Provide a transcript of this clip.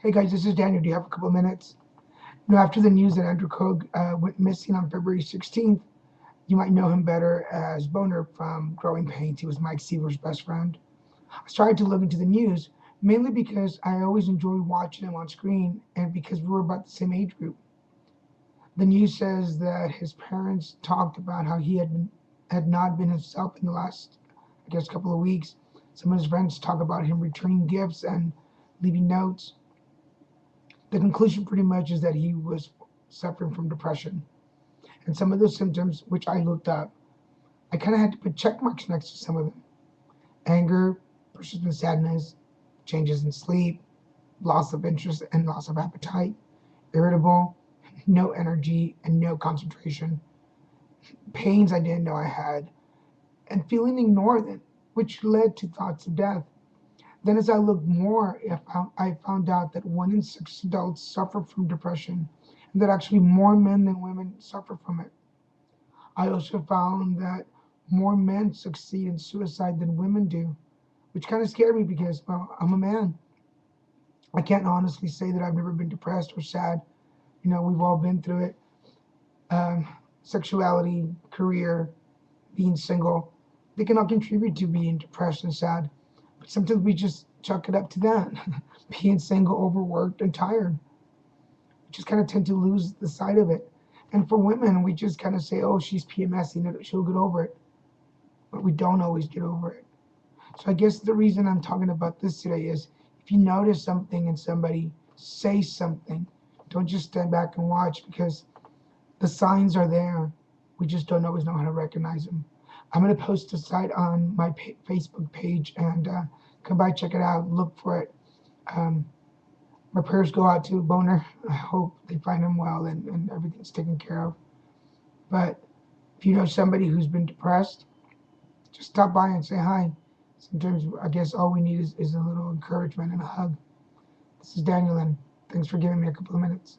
Hey guys, this is Daniel. Do you have a couple of minutes? After the news that Andrew Koenig went missing on February 16th, you might know him better as Boner from Growing Pains. He was Mike Seaver's best friend. I started to look into the news mainly because I always enjoy watching him on screen and because we were about the same age group. The news says that his parents talked about how had not been himself in the last, couple of weeks. Some of his friends talk about him returning gifts and leaving notes. The conclusion pretty much is that he was suffering from depression. And some of those symptoms, which I looked up, I kind of had to put check marks next to some of them: anger, persistent sadness, changes in sleep, loss of interest and loss of appetite, irritable, no energy and no concentration, pains I didn't know I had, and feeling ignored, which led to thoughts of death. Then, as I looked more, I found out that 1 in 6 adults suffer from depression, and that actually more men than women suffer from it. I also found that more men succeed in suicide than women do, which kind of scared me because, well, I'm a man. I can't honestly say that I've never been depressed or sad. We've all been through it. Um, Sexuality, career, being single, they can all contribute to being depressed and sad. But sometimes we just chalk it up to that. Being single, overworked, and tired. We just kind of tend to lose the sight of it. And for women, we just kind of say, oh, she's PMSing, she'll get over it. But we don't always get over it. So I guess the reason I'm talking about this today is if you notice something in somebody, say something. Don't just stand back and watch because the signs are there. We just don't always know how to recognize them. I'm going to post a site on my Facebook page and come by, check it out, look for it. Um, my prayers go out to Boner. I hope they find him well and everything's taken care of. But if you know somebody who's been depressed, just stop by and say hi. Sometimes I guess all we need is a little encouragement and a hug. This is Daniel, and thanks for giving me a couple of minutes.